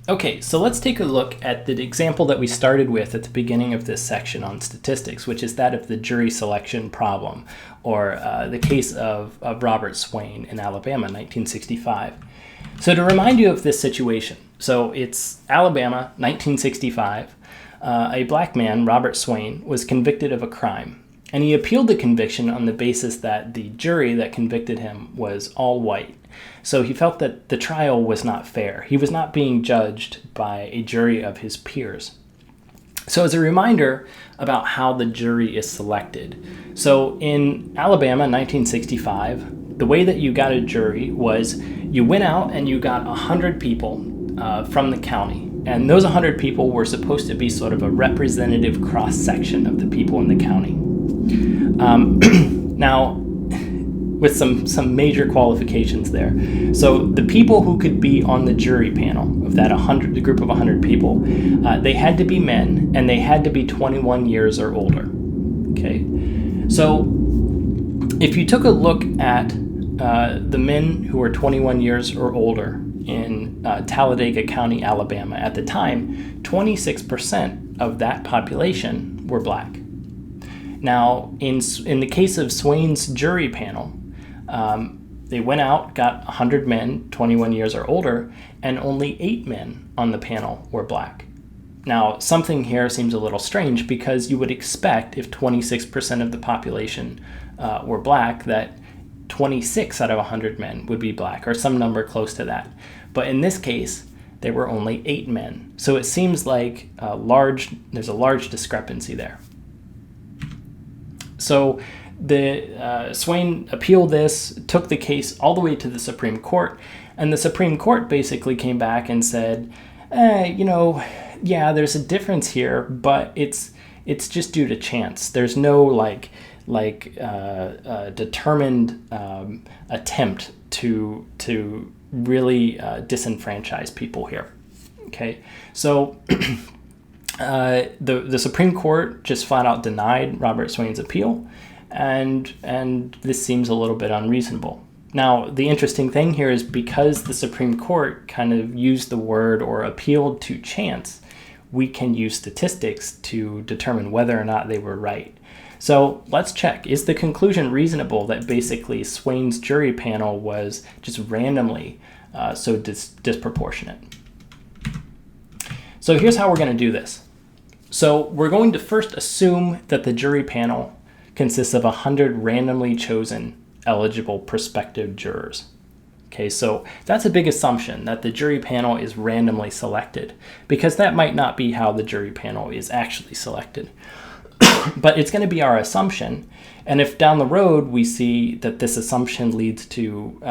Okay, so let's take a look at the example that we started with at the beginning of this section on statistics, which is that of the jury selection problem, or the case of Robert Swain in Alabama, 1965. So to remind you of this situation, so it's Alabama, 1965. A black man, Robert Swain, was convicted of a crime, and he appealed the conviction on the basis that the jury that convicted him was all white. So he felt that the trial was not fair. He was not being judged by a jury of his peers. So as a reminder about how the jury is selected. So in Alabama, 1965, the way that you got a jury was you went out and you got 100 people from the county. And those 100 people were supposed to be sort of a representative cross-section of the people in the county. Now, with some major qualifications there. So the people who could be on the jury panel of that the group of 100 people, they had to be men and they had to be 21 years or older. Okay, so if you took a look at the men who were 21 years or older in Talladega County, Alabama at the time, 26% of that population were black. Now, in the case of Swain's jury panel, they went out, got 100 men, 21 years or older, and only 8 men on the panel were black. Now, something here seems a little strange because you would expect if 26% of the population were black, that 26 out of 100 men would be black, or some number close to that. But in this case, there were only 8 men. So it seems like there's a large discrepancy there. So the Swain appealed this, took the case all the way to the Supreme Court, and the Supreme Court basically came back and said, yeah, there's a difference here, but it's just due to chance. There's no determined attempt to really disenfranchise people here. Okay, so the Supreme Court just flat out denied Robert Swain's appeal. And this seems a little bit unreasonable. Now, the interesting thing here is because the Supreme Court kind of used the word or appealed to chance, we can use statistics to determine whether or not they were right. So let's check. Is the conclusion reasonable that basically Swain's jury panel was just randomly so disproportionate? So here's how we're going to do this. So we're going to first assume that the jury panel consists of 100 randomly chosen eligible prospective jurors. Okay, so that's a big assumption that the jury panel is randomly selected, because that might not be how the jury panel is actually selected. But it's going to be our assumption, and if down the road we see that this assumption leads to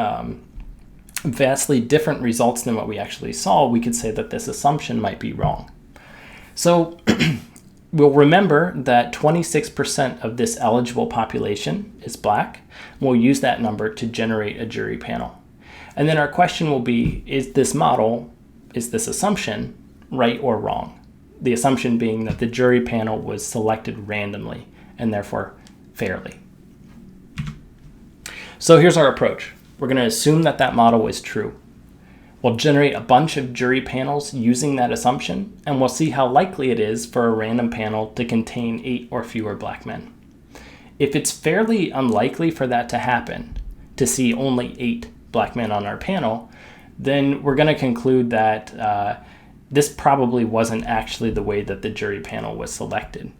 vastly different results than what we actually saw, we could say that this assumption might be wrong. So we'll remember that 26% of this eligible population is black. We'll use that number to generate a jury panel. And then our question will be, is this assumption right or wrong? The assumption being that the jury panel was selected randomly and therefore fairly. So here's our approach. We're going to assume that that model is true. We'll generate a bunch of jury panels using that assumption, and we'll see how likely it is for a random panel to contain 8 or fewer black men. If it's fairly unlikely for that to happen, to see only 8 black men on our panel, then we're going to conclude that this probably wasn't actually the way that the jury panel was selected.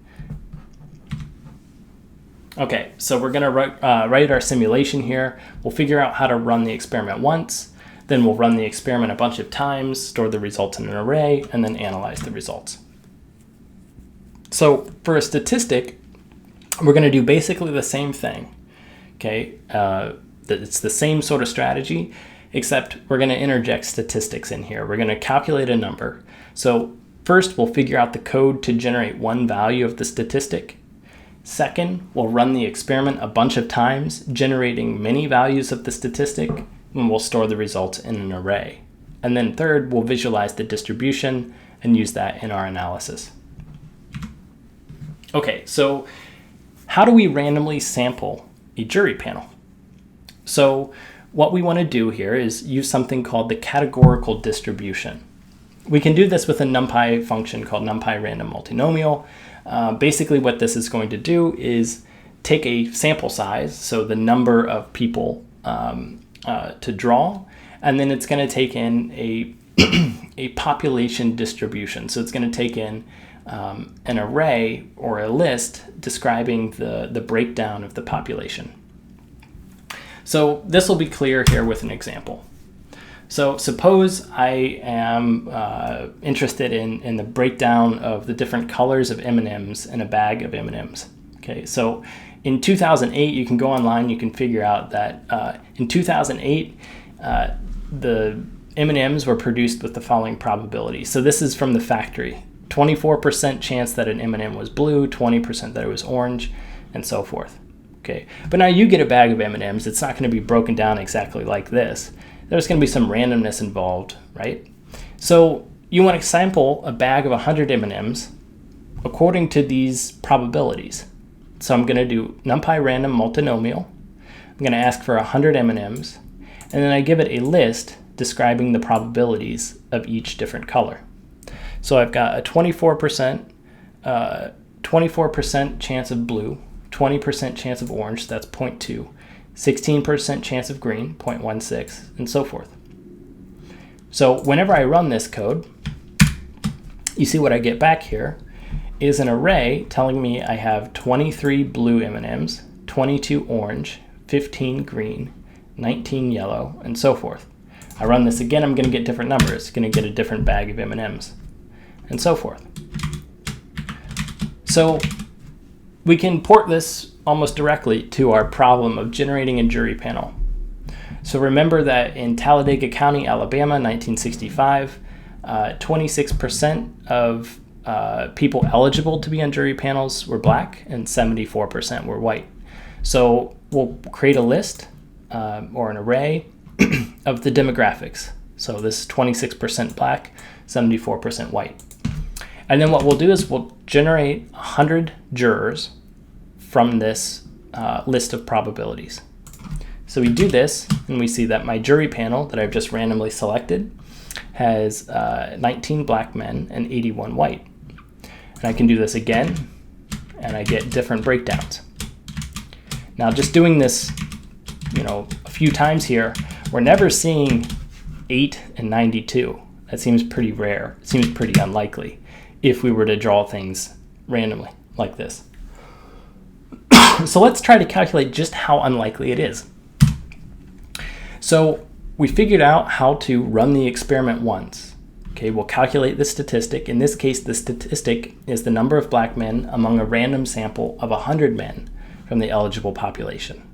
Okay, so we're going to write our simulation here. We'll figure out how to run the experiment once. Then we'll run the experiment a bunch of times, store the results in an array, and then analyze the results. So for a statistic, we're going to do basically the same thing. Okay, it's the same sort of strategy, except we're going to interject statistics in here. We're going to calculate a number. So first, we'll figure out the code to generate one value of the statistic. Second, we'll run the experiment a bunch of times, generating many values of the statistic, and we'll store the results in an array. And then third, we'll visualize the distribution and use that in our analysis. Okay, so how do we randomly sample a jury panel? So what we want to do here is use something called the categorical distribution. we can do this with a NumPy function called NumPy random multinomial. Basically what this is going to do is take a sample size, so the number of people to draw, and then it's going to take in a population distribution. So it's going to take in an array or a list describing the breakdown of the population. So this will be clear here with an example. So suppose I am interested in the breakdown of the different colors of M&Ms in a bag of M&Ms. Okay, so in 2008, you can go online, you can figure out that in 2008, the M&Ms were produced with the following probability. So this is from the factory. 24% chance that an M&M was blue, 20% that it was orange, and so forth. Okay, but now you get a bag of M&Ms, it's not going to be broken down exactly like this. There's going to be some randomness involved, right? So you want to sample a bag of 100 M&Ms according to these probabilities. So I'm going to do NumPy random multinomial. I'm going to ask for 100 M&Ms, and then I give it a list describing the probabilities of each different color. So I've got a 24% chance of blue, 20% chance of orange, that's 0.2, 16% chance of green, 0.16, and so forth. So whenever I run this code, you see what I get back here is an array telling me I have 23 blue M&Ms, 22 orange, 15 green, 19 yellow, and so forth. I run this again, I'm going to get different numbers. Going to get a different bag of M&Ms, and so forth. So we can port this almost directly to our problem of generating a jury panel. So remember that in Talladega County, Alabama, 1965, 26% of people eligible to be on jury panels were black and 74% were white. So we'll create a list or an array of the demographics. So this is 26% black, 74% white. And then what we'll do is we'll generate 100 jurors from this list of probabilities. So we do this, and we see that my jury panel that I've just randomly selected has 19 black men and 81 white. And I can do this again, and I get different breakdowns. Now, just doing this, a few times here, we're never seeing 8 and 92. That seems pretty rare. It seems pretty unlikely if we were to draw things randomly like this. So let's try to calculate just how unlikely it is. So we figured out how to run the experiment once. Okay, we'll calculate the statistic. In this case, the statistic is the number of black men among a random sample of 100 men from the eligible population.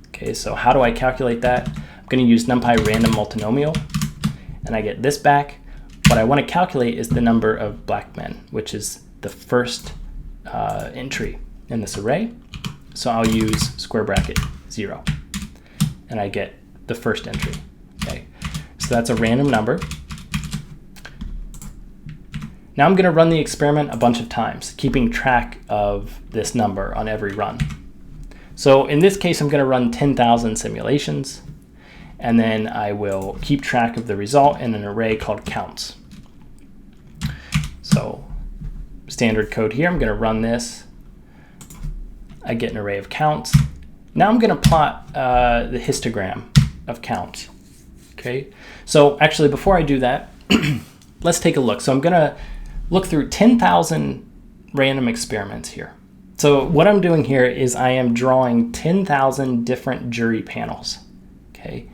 Okay, so how do I calculate that? I'm going to use NumPy random multinomial, and I get this back. What I want to calculate is the number of black men, which is the first entry in this array. So I'll use square bracket 0, and I get the first entry. Okay, so that's a random number. Now I'm going to run the experiment a bunch of times, keeping track of this number on every run. So in this case, I'm going to run 10,000 simulations, and then I will keep track of the result in an array called counts. So standard code here, I'm going to run this. I get an array of counts. Now I'm going to plot the histogram of counts. Okay, so actually before I do that, let's take a look. So I'm going to look through 10,000 random experiments here. So what I'm doing here is I am drawing 10,000 different jury panels. Okay,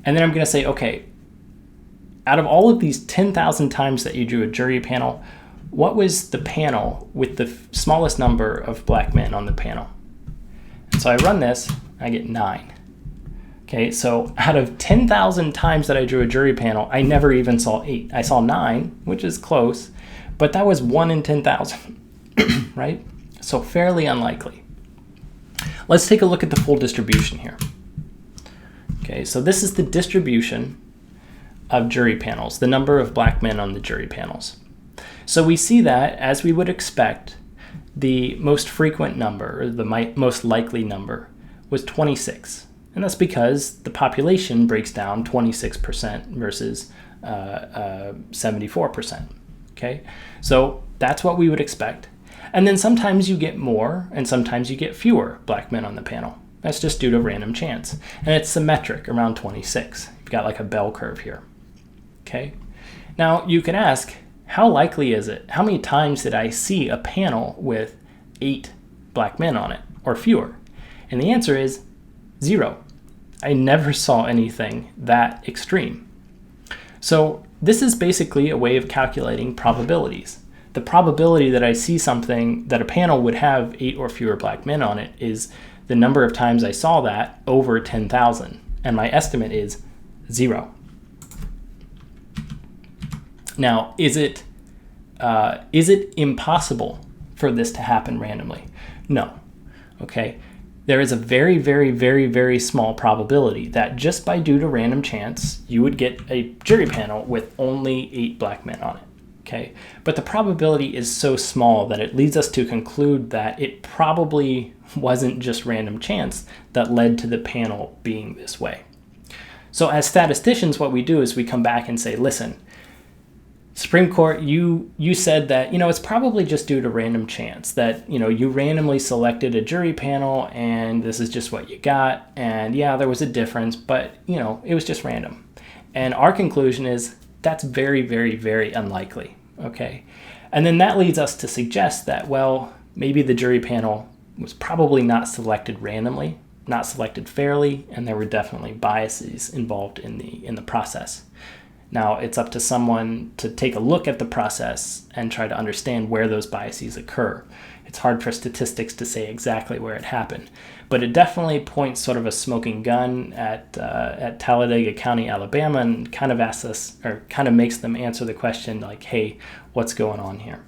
and then I'm going to say, okay, out of all of these 10,000 times that you drew a jury panel, what was the panel with the smallest number of black men on the panel? And so I run this, I get 9. Okay, so out of 10,000 times that I drew a jury panel, I never even saw 8. I saw 9, which is close, but that was 1 in 10,000, right? So fairly unlikely. Let's take a look at the full distribution here. Okay, so this is the distribution of jury panels, the number of black men on the jury panels. So we see that, as we would expect, the most frequent number, or the most likely number, was 26. And that's because the population breaks down 26% versus 74%. Okay, so that's what we would expect. And then sometimes you get more and sometimes you get fewer black men on the panel. That's just due to random chance. And it's symmetric around 26. You've got like a bell curve here. Okay, now you can ask, how likely is it? How many times did I see a panel with 8 black men on it or fewer? And the answer is 0. I never saw anything that extreme. So this is basically a way of calculating probabilities. The probability that I see something, that a panel would have 8 or fewer black men on it, is the number of times I saw that over 10,000. And my estimate is 0. Now, is it impossible for this to happen randomly? No. Okay. There is a very, very, very, very small probability that just by due to random chance, you would get a jury panel with only 8 black men on it. Okay. But the probability is so small that it leads us to conclude that it probably wasn't just random chance that led to the panel being this way. So as statisticians, what we do is we come back and say, listen, Supreme Court, you said that, it's probably just due to random chance, that, you randomly selected a jury panel and this is just what you got. And yeah, there was a difference, but, it was just random. And our conclusion is that's very, very, very unlikely. Okay. And then that leads us to suggest that, well, maybe the jury panel was probably not selected randomly, not selected fairly, and there were definitely biases involved in the process. Now, it's up to someone to take a look at the process and try to understand where those biases occur. It's hard for statistics to say exactly where it happened, but it definitely points sort of a smoking gun at Talladega County, Alabama, and kind of asks us, or kind of makes them answer the question like, hey, what's going on here?